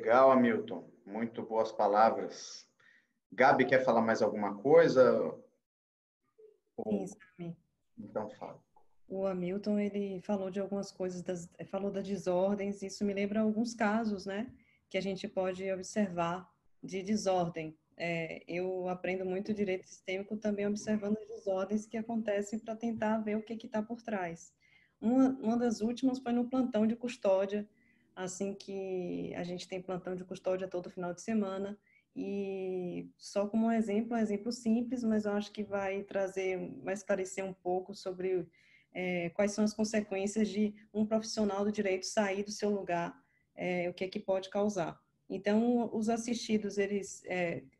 Legal, Hamilton. Muito boas palavras. Gabi, quer falar mais alguma coisa? Sim, Sami. Então fala. O Hamilton, ele falou de algumas coisas, falou das desordens, isso me lembra alguns casos, né, que a gente pode observar de desordem. Eu aprendo muito direito sistêmico também observando as desordens que acontecem para tentar ver o que está por trás. Uma das últimas foi no plantão de custódia, assim que a gente tem plantão de custódia todo final de semana, e só como um exemplo simples, mas eu acho que vai esclarecer um pouco sobre quais são as consequências de um profissional do direito sair do seu lugar, o que é que pode causar. Então, os assistidos, eles,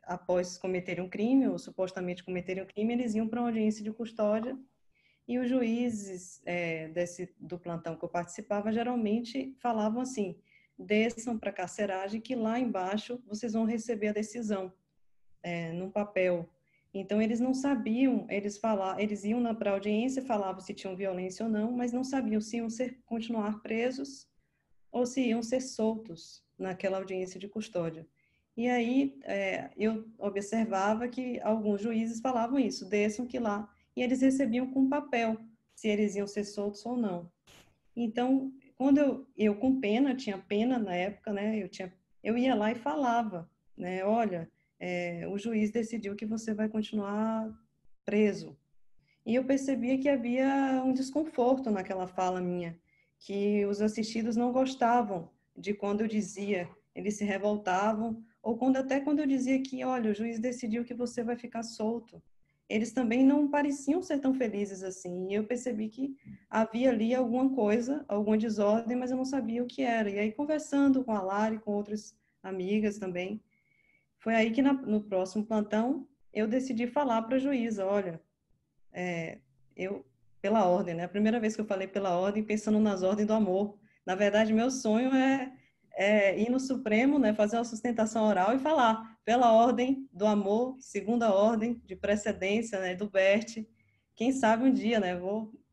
após cometerem um crime, ou supostamente cometerem um crime, eles iam para uma audiência de custódia, e os juízes do plantão que eu participava, geralmente falavam assim: desçam para a carceragem, que lá embaixo vocês vão receber a decisão, num papel. Então, eles não sabiam, eles iam para a audiência, falavam se tinham violência ou não, mas não sabiam se iam continuar presos ou se iam ser soltos naquela audiência de custódia. E aí, eu observava que alguns juízes falavam isso, desçam que lá, e eles recebiam com papel, se eles iam ser soltos ou não. Então, quando eu com pena, tinha pena na época, né, eu ia lá e falava, né, olha, o juiz decidiu que você vai continuar preso. E eu percebia que havia um desconforto naquela fala minha, que os assistidos não gostavam de quando eu dizia, eles se revoltavam, ou até quando eu dizia que, olha, o juiz decidiu que você vai ficar solto. Eles também não pareciam ser tão felizes assim, e eu percebi que havia ali alguma coisa, alguma desordem, mas eu não sabia o que era. E aí, conversando com a Lari, com outras amigas também, foi aí que no próximo plantão eu decidi falar para a juíza, olha, eu, pela ordem, né? A primeira vez que eu falei pela ordem, pensando nas ordens do amor. Na verdade, meu sonho é ir no Supremo, né? Fazer uma sustentação oral e falar pela ordem do amor, segunda ordem de precedência, né? Do Bert. Quem sabe um dia, né?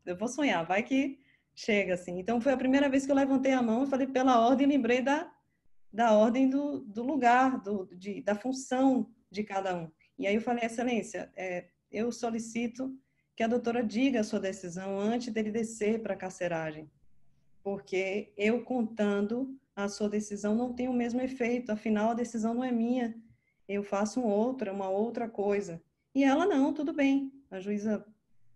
Eu vou sonhar, vai que chega, assim. Então, foi a primeira vez que eu levantei a mão e falei pela ordem e lembrei da ordem do lugar, da função de cada um. E aí eu falei, Excelência, eu solicito que a doutora diga a sua decisão antes dele descer para a carceragem, porque eu contando a sua decisão não tem o mesmo efeito, afinal a decisão não é minha, eu faço uma outra coisa. E ela, não, tudo bem, a juíza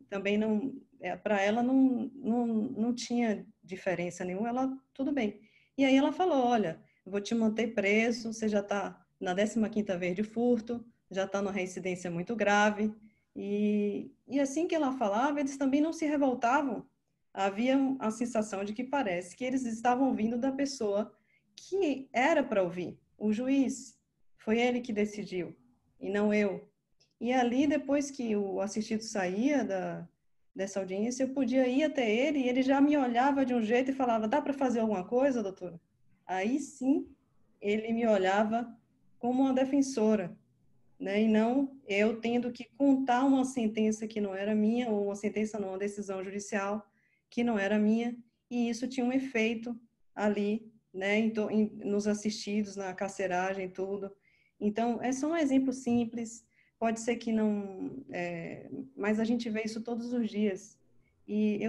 também não, para ela não tinha diferença nenhuma, ela, tudo bem. E aí ela falou, olha, eu vou te manter preso, você já está na 15ª vez de furto, já está numa reincidência muito grave, e assim que ela falava, eles também não se revoltavam, havia a sensação de que parece que eles estavam ouvindo da pessoa que era para ouvir, o juiz, foi ele que decidiu, e não eu. E ali, depois que o assistido saía dessa audiência, eu podia ir até ele e ele já me olhava de um jeito e falava: dá para fazer alguma coisa, doutora? Aí sim, ele me olhava como uma defensora, né? E não eu tendo que contar uma sentença que não era minha, ou uma sentença não, uma decisão judicial que não era minha, e isso tinha um efeito ali, né? Nos assistidos, na carceragem, tudo. Então, é só um exemplo simples, pode ser que não, mas a gente vê isso todos os dias. E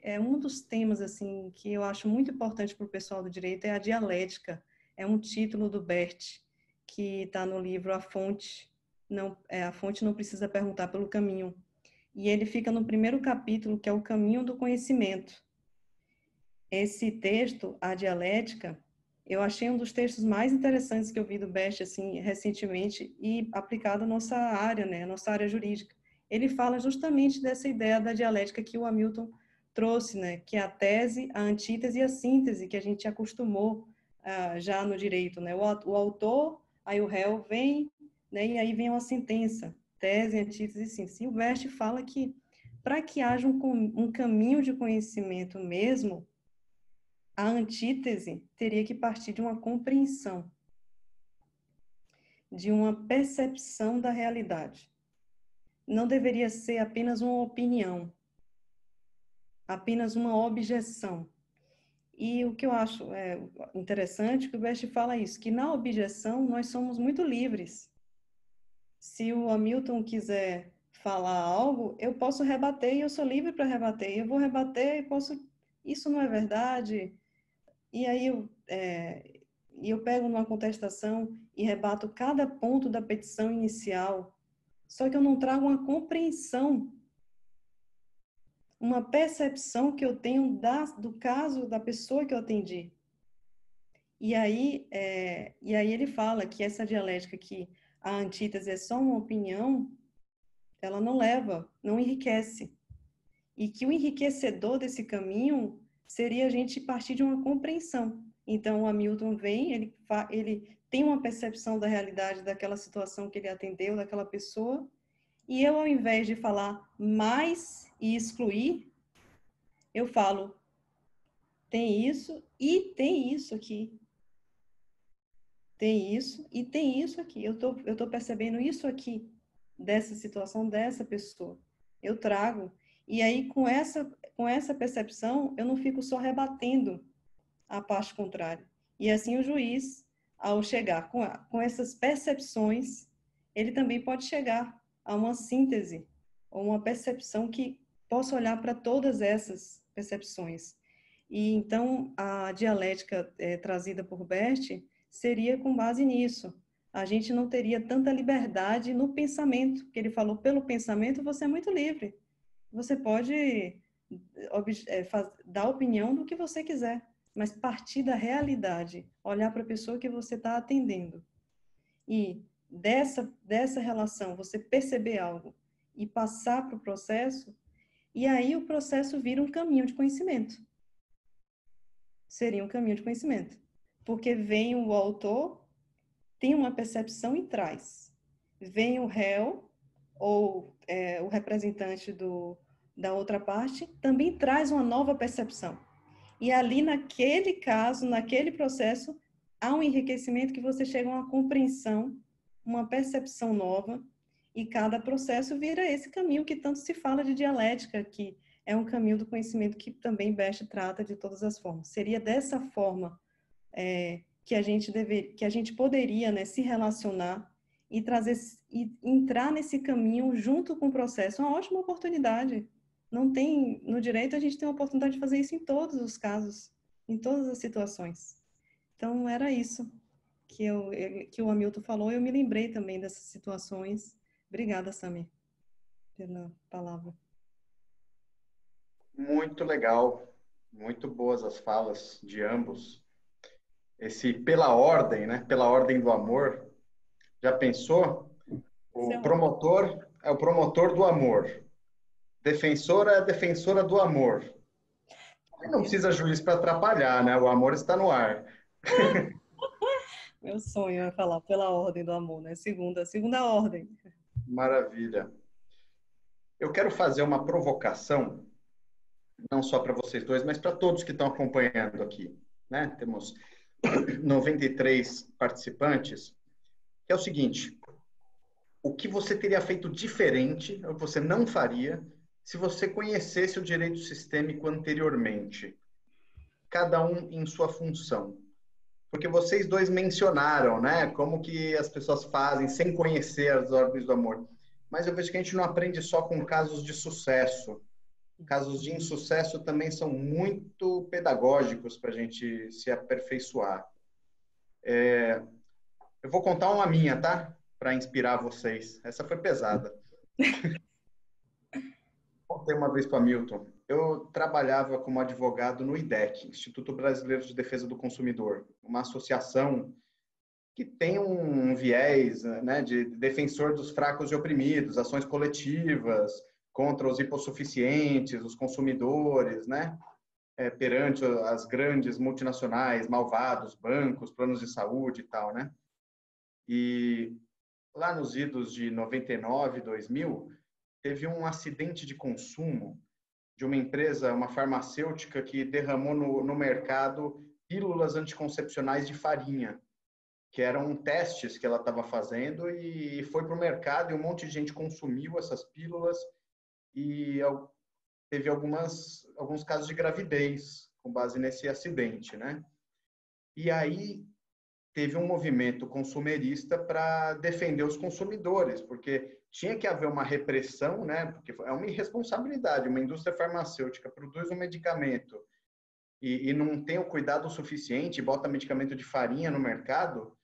é um dos temas assim que eu acho muito importante para o pessoal do direito é a dialética. É um título do Bert que está no livro A Fonte Não Precisa Perguntar pelo Caminho. E ele fica no primeiro capítulo, que é o Caminho do Conhecimento. Esse texto, a dialética, eu achei um dos textos mais interessantes que eu vi do Best, assim, recentemente, e aplicado à nossa área, né, nossa área jurídica. Ele fala justamente dessa ideia da dialética que o Hamilton trouxe, né, que é a tese, a antítese e a síntese, que a gente acostumou já no direito, né, o autor, aí o réu vem, né, e aí vem uma sentença, tese, antítese e síntese. E o Best fala que, para que haja um caminho de conhecimento mesmo, a antítese teria que partir de uma compreensão, de uma percepção da realidade. Não deveria ser apenas uma opinião, apenas uma objeção. E o que eu acho interessante, que o Best fala isso, que na objeção nós somos muito livres. Se o Hamilton quiser falar algo, eu posso rebater e eu sou livre para rebater. Eu vou rebater e posso... Isso não é verdade. E aí eu pego numa contestação e rebato cada ponto da petição inicial. Só que eu não trago uma compreensão, uma percepção que eu tenho do caso da pessoa que eu atendi. E aí ele fala que essa dialética que a antítese é só uma opinião, ela não leva, não enriquece. E que o enriquecedor desse caminho seria a gente partir de uma compreensão. Então, o Hamilton vem, ele tem uma percepção da realidade daquela situação que ele atendeu, daquela pessoa, e eu, ao invés de falar mais e excluir, eu falo, tem isso e tem isso aqui. Tem isso e tem isso aqui. Eu tô percebendo isso aqui, dessa situação, dessa pessoa. Eu trago. E aí, com essa percepção, eu não fico só rebatendo a parte contrária. E assim o juiz, ao chegar com essas percepções, ele também pode chegar a uma síntese, ou uma percepção que possa olhar para todas essas percepções. E então, a dialética trazida por Bert seria com base nisso. A gente não teria tanta liberdade no pensamento, que ele falou, pelo pensamento você é muito livre. Você pode dar opinião do que você quiser, mas partir da realidade, olhar para a pessoa que você está atendendo. E dessa relação, você perceber algo e passar para o processo, e aí o processo vira um caminho de conhecimento. Seria um caminho de conhecimento. Porque vem o autor, tem uma percepção e traz. Vem o réu, ou o representante da outra parte, também traz uma nova percepção. E ali, naquele caso, naquele processo, há um enriquecimento que você chega a uma compreensão, uma percepção nova, e cada processo vira esse caminho que tanto se fala de dialética, que é um caminho do conhecimento que também Best trata de todas as formas. Seria dessa forma que a gente poderia, né, se relacionar e trazer e entrar nesse caminho junto com o processo. Uma ótima oportunidade. Não tem no direito, a gente tem a oportunidade de fazer isso em todos os casos, em todas as situações. Então era isso que o Hamilton falou. Eu me lembrei também dessas situações. Obrigada, Samir, pela palavra. Muito legal, muito boas as falas de ambos. Esse pela ordem, né? Pela ordem do amor. Já pensou? O promotor é o promotor do amor. Defensora é a defensora do amor. Não precisa juiz para atrapalhar, né? O amor está no ar. Meu sonho é falar pela ordem do amor, né? Segunda ordem. Maravilha. Eu quero fazer uma provocação, não só para vocês dois, mas para todos que estão acompanhando aqui, né? Temos 93 participantes, que é o seguinte: o que você teria feito diferente, ou você não faria, se você conhecesse o direito sistêmico anteriormente? Cada um em sua função. Porque vocês dois mencionaram, né, como que as pessoas fazem sem conhecer as ordens do amor. Mas eu vejo que a gente não aprende só com casos de sucesso. Casos de insucesso também são muito pedagógicos para a gente se aperfeiçoar. Eu vou contar uma minha, tá? Para inspirar vocês. Essa foi pesada. Contei uma vez para Milton. Eu trabalhava como advogado no IDEC, Instituto Brasileiro de Defesa do Consumidor, uma associação que tem um viés, né, de defensor dos fracos e oprimidos, ações coletivas contra os hipossuficientes, os consumidores, né, perante as grandes multinacionais, malvados, bancos, planos de saúde e tal, né? E lá nos idos de 99, 2000, teve um acidente de consumo de uma empresa, uma farmacêutica, que derramou no mercado pílulas anticoncepcionais de farinha, que eram testes que ela estava fazendo, e foi para o mercado e um monte de gente consumiu essas pílulas e teve alguns casos de gravidez com base nesse acidente, né? E aí teve um movimento consumerista para defender os consumidores, porque tinha que haver uma repressão, né? Porque é uma irresponsabilidade. Uma indústria farmacêutica produz um medicamento e não tem o cuidado suficiente, bota medicamento de farinha no mercado,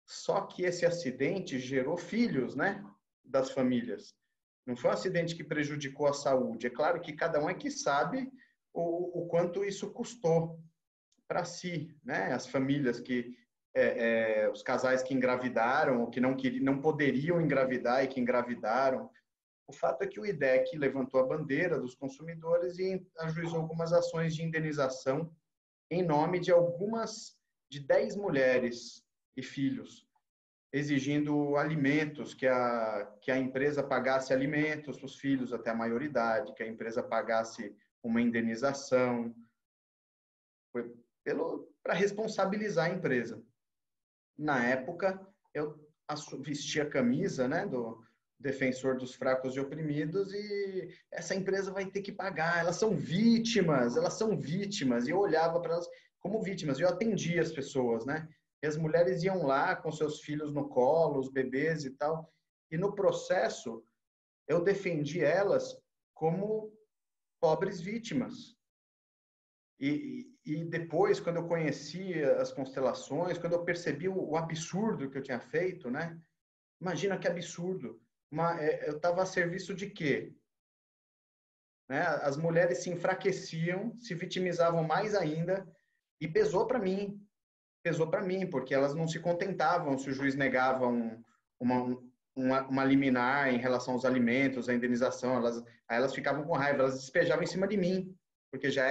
só que esse acidente gerou filhos, né? Das famílias. Não foi um acidente que prejudicou a saúde. É claro que cada um é que sabe o quanto isso custou para si, né? As famílias que os casais que engravidaram ou que não poderiam engravidar e que engravidaram. O fato é que o IDEC levantou a bandeira dos consumidores e ajuizou algumas ações de indenização em nome de 10 mulheres e filhos, exigindo alimentos, que a empresa pagasse alimentos para os filhos até a maioridade, que a empresa pagasse uma indenização, para responsabilizar a empresa. Na época, eu vesti a camisa, né, do defensor dos fracos e oprimidos, e essa empresa vai ter que pagar, elas são vítimas, e eu olhava para elas como vítimas, e eu atendia as pessoas, né, e as mulheres iam lá com seus filhos no colo, os bebês e tal, e no processo eu defendi elas como pobres vítimas. E depois, quando eu conheci as constelações, quando eu percebi o absurdo que eu tinha feito, né? Imagina que absurdo. Eu estava a serviço de quê? Né? As mulheres se enfraqueciam, se vitimizavam mais ainda, e pesou para mim, porque elas não se contentavam se o juiz negava uma liminar em relação aos alimentos, a indenização, aí elas ficavam com raiva, elas despejavam em cima de mim, porque já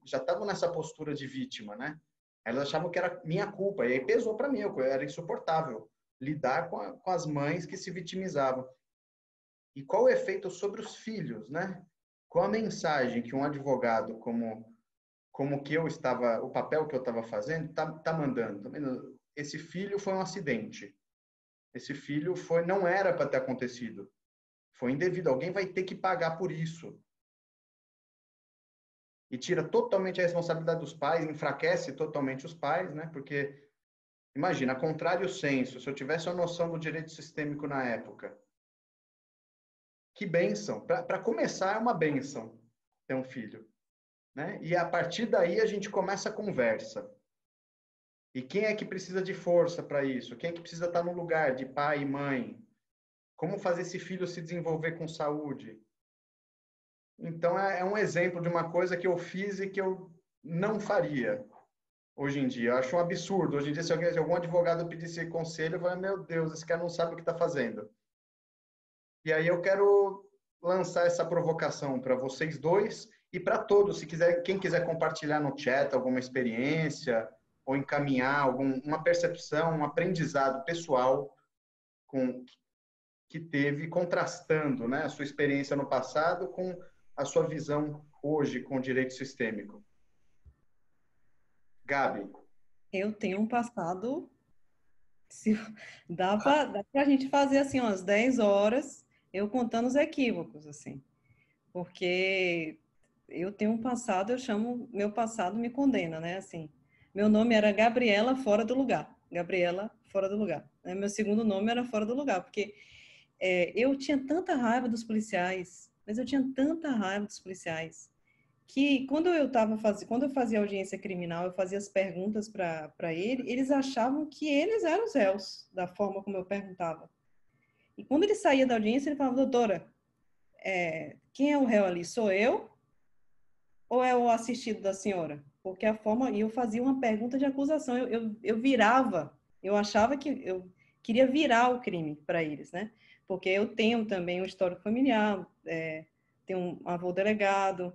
estavam nessa postura de vítima, né? Elas achavam que era minha culpa, e aí pesou para mim, era insuportável lidar com as mães que se vitimizavam. E qual o efeito sobre os filhos, né? Qual a mensagem que um advogado como que eu estava, o papel que eu estava fazendo, tá mandando? Tá vendo? Esse filho foi um acidente. Esse filho não era para ter acontecido. Foi indevido. Alguém vai ter que pagar por isso. E tira totalmente a responsabilidade dos pais, enfraquece totalmente os pais, né? Porque, imagina, a contrário senso, se eu tivesse a noção do direito sistêmico na época, que bênção. Para começar, é uma bênção ter um filho, né? E a partir daí a gente começa a conversa. E quem é que precisa de força para isso? Quem é que precisa estar no lugar de pai e mãe? Como fazer esse filho se desenvolver com saúde? Então, é um exemplo de uma coisa que eu fiz e que eu não faria hoje em dia. Eu acho um absurdo. Hoje em dia, se algum advogado pedisse conselho, eu falo, meu Deus, esse cara não sabe o que está fazendo. E aí eu quero lançar essa provocação para vocês dois e para todos. Quem quiser compartilhar no chat alguma experiência ou encaminhar uma percepção, um aprendizado pessoal que teve, contrastando, né, a sua experiência no passado com a sua visão hoje com o direito sistêmico. Gabi. Eu tenho um passado, se, dá para a gente fazer assim umas 10 horas, eu contando os equívocos, assim, porque eu tenho um passado, eu chamo, meu passado me condena, né, assim, meu nome era Gabriela Fora do Lugar, Gabriela Fora do Lugar, né? Meu segundo nome era Fora do Lugar, porque eu tinha tanta raiva dos policiais, mas eu tinha tanta raiva dos policiais, que quando eu fazia audiência criminal, eu fazia as perguntas para eles achavam que eles eram os réus, da forma como eu perguntava. E quando ele saía da audiência, ele falava, doutora, quem é o réu ali? Sou eu ou é o assistido da senhora? Porque e eu fazia uma pergunta de acusação, eu virava, eu achava que eu queria virar o crime para eles, né? Porque eu tenho também um histórico familiar, tenho um avô delegado,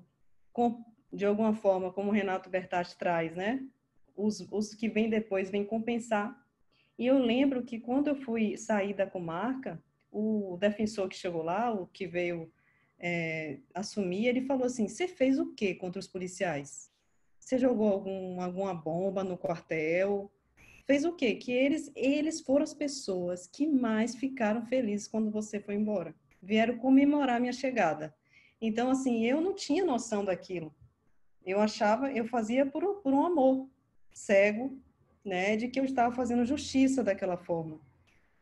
de alguma forma, como o Renato Bertatti traz, né? Os que vêm depois vêm compensar. E eu lembro que quando eu fui sair da comarca, o defensor que chegou lá, o que veio assumir, ele falou assim, você fez o quê contra os policiais? Você jogou alguma bomba no quartel? Fez o quê? Que eles foram as pessoas que mais ficaram felizes quando você foi embora. Vieram comemorar minha chegada. Então, assim, eu não tinha noção daquilo. eu fazia por um amor cego, né, de que eu estava fazendo justiça daquela forma.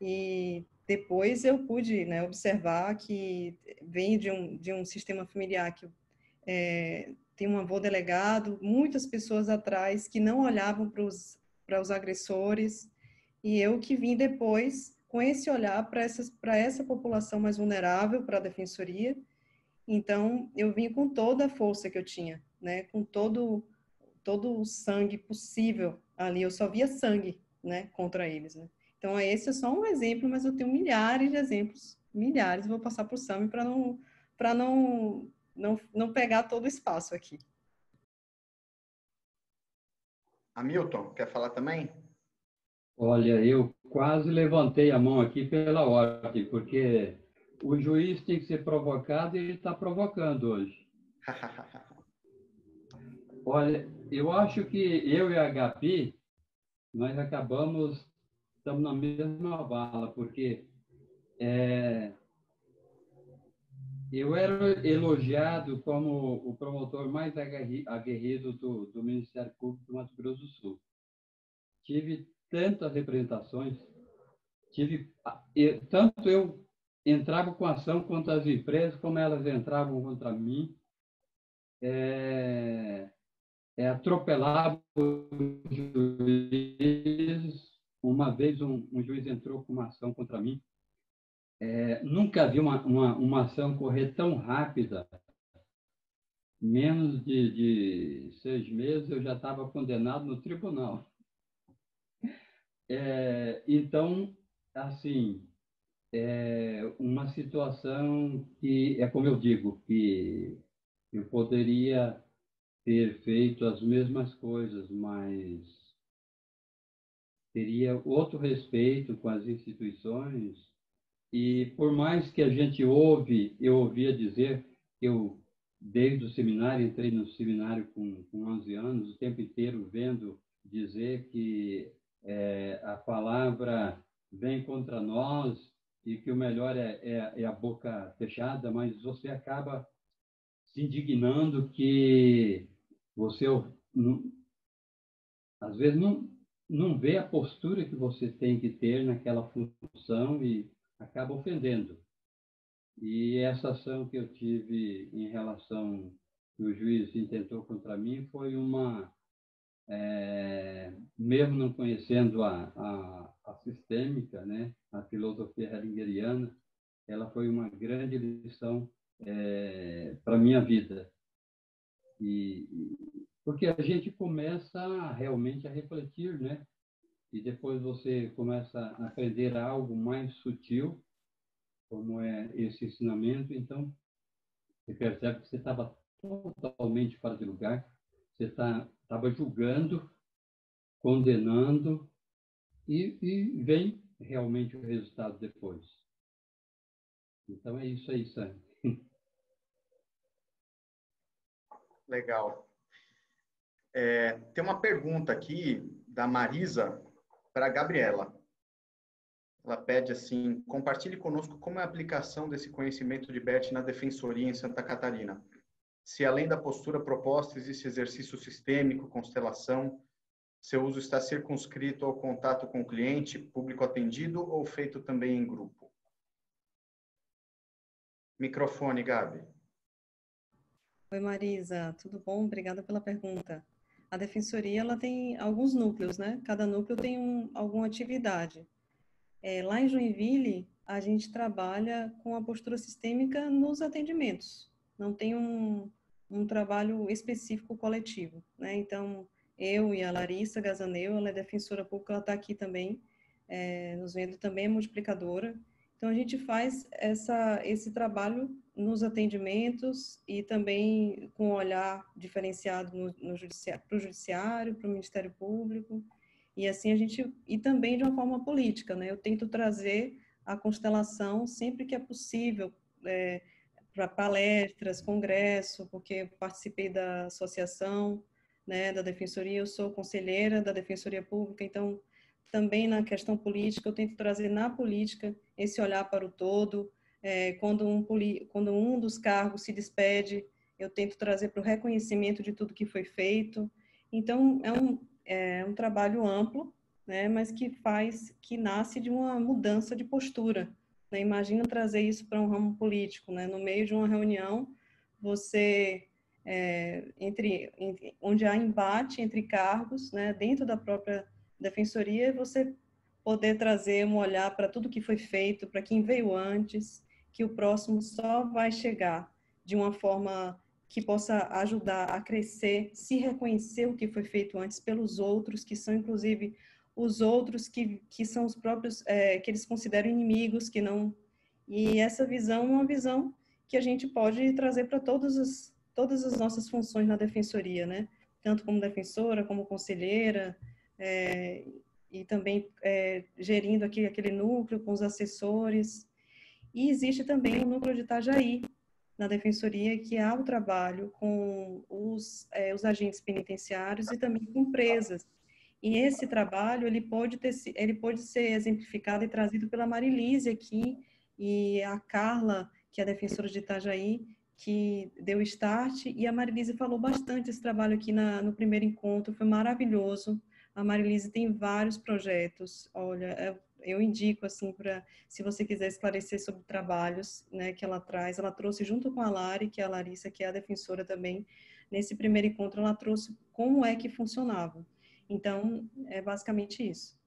E depois eu pude, né, observar que vem de um sistema familiar que tem um avô delegado, muitas pessoas atrás que não olhavam para os agressores, e eu que vim depois com esse olhar para essa população mais vulnerável, para a defensoria. Então, eu vim com toda a força que eu tinha, né, com todo o sangue possível ali. Eu só via sangue, né, contra eles, né. Então, esse é só um exemplo, mas eu tenho milhares de exemplos, milhares. Vou passar para o Sami para não pegar todo o espaço aqui. Hamilton, quer falar também? Olha, eu quase levantei a mão aqui pela ordem, porque o juiz tem que ser provocado e ele está provocando hoje. Olha, eu acho que eu e a Gabi, nós estamos na mesma vala, porque eu era elogiado como o promotor mais aguerrido do Ministério Público do Mato Grosso do Sul. Tive tantas representações, tanto eu entrava com ação contra as empresas, como elas entravam contra mim. Atropelava o juiz. Uma vez um juiz entrou com uma ação contra mim. Nunca vi uma ação correr tão rápida. Menos de 6 meses eu já estava condenado no tribunal. Então, assim, uma situação que, como eu digo, que eu poderia ter feito as mesmas coisas, mas teria outro respeito com as instituições. E por mais que a gente eu ouvia dizer que eu, desde o seminário, entrei no seminário com 11 anos, o tempo inteiro vendo dizer que a palavra vem contra nós e que o melhor é a boca fechada, mas você acaba se indignando que você, às vezes, não vê a postura que você tem que ter naquela função e acaba ofendendo. E essa ação que eu tive em relação que o juiz intentou contra mim foi mesmo não conhecendo a sistêmica, né, a filosofia heideggeriana, ela foi uma grande lição para a minha vida. Porque a gente começa realmente a refletir, né? E depois você começa a aprender algo mais sutil, como é esse ensinamento. Então, você percebe que você estava totalmente fora de lugar, você estava julgando, condenando, e vem realmente o resultado depois. Então, é isso aí, Sam. Legal. Tem uma pergunta aqui da Marisa para a Gabriela. Ela pede assim: compartilhe conosco como é a aplicação desse conhecimento de Bert na defensoria em Santa Catarina. Se além da postura proposta existe exercício sistêmico, constelação, seu uso está circunscrito ao contato com o cliente, público atendido ou feito também em grupo? Microfone, Gabi. Oi, Marisa, tudo bom? Obrigada pela pergunta. A defensoria ela tem alguns núcleos, né? Cada núcleo tem alguma atividade. Lá em Joinville, a gente trabalha com a postura sistêmica nos atendimentos. Não tem um trabalho específico coletivo, né? Então, eu e a Larissa Gazaneu, ela é defensora pública, ela está aqui também, nos vendo também, é multiplicadora. Então, a gente faz esse trabalho nos atendimentos e também com um olhar diferenciado para o judiciário, para o Ministério Público, e assim e também de uma forma política, né? Eu tento trazer a constelação sempre que é possível, para palestras, congresso, porque eu participei da associação, né, da Defensoria, eu sou conselheira da Defensoria Pública, então também na questão política, eu tento trazer na política esse olhar para o todo. Quando um dos cargos se despede, eu tento trazer para o reconhecimento de tudo que foi feito. Então, é um trabalho amplo, né, mas que nasce de uma mudança de postura, né? Imagina trazer isso para um ramo político, né? No meio de uma reunião, você, onde há embate entre cargos, né, dentro da própria defensoria, você poder trazer um olhar para tudo que foi feito, para quem veio antes, que o próximo só vai chegar de uma forma que possa ajudar a crescer, se reconhecer o que foi feito antes pelos outros, que são inclusive os outros que são os próprios, que eles consideram inimigos, que não... E essa visão é uma visão que a gente pode trazer para todas as nossas funções na defensoria, né? Tanto como defensora, como conselheira, e também gerindo aquele núcleo com os assessores. E existe também o núcleo de Itajaí, na defensoria, que há o trabalho com os agentes penitenciários e também com presas. E esse trabalho, ele pode ser exemplificado e trazido pela Marilise aqui, e a Carla, que é a defensora de Itajaí, que deu start, e a Marilise falou bastante desse trabalho aqui no primeiro encontro, foi maravilhoso. A Marilise tem vários projetos, olha, eu indico, assim, se você quiser esclarecer sobre trabalhos, né, que ela traz, ela trouxe junto com a Lari, que é a Larissa, que é a defensora também, nesse primeiro encontro ela trouxe como é que funcionava. Então, é basicamente isso.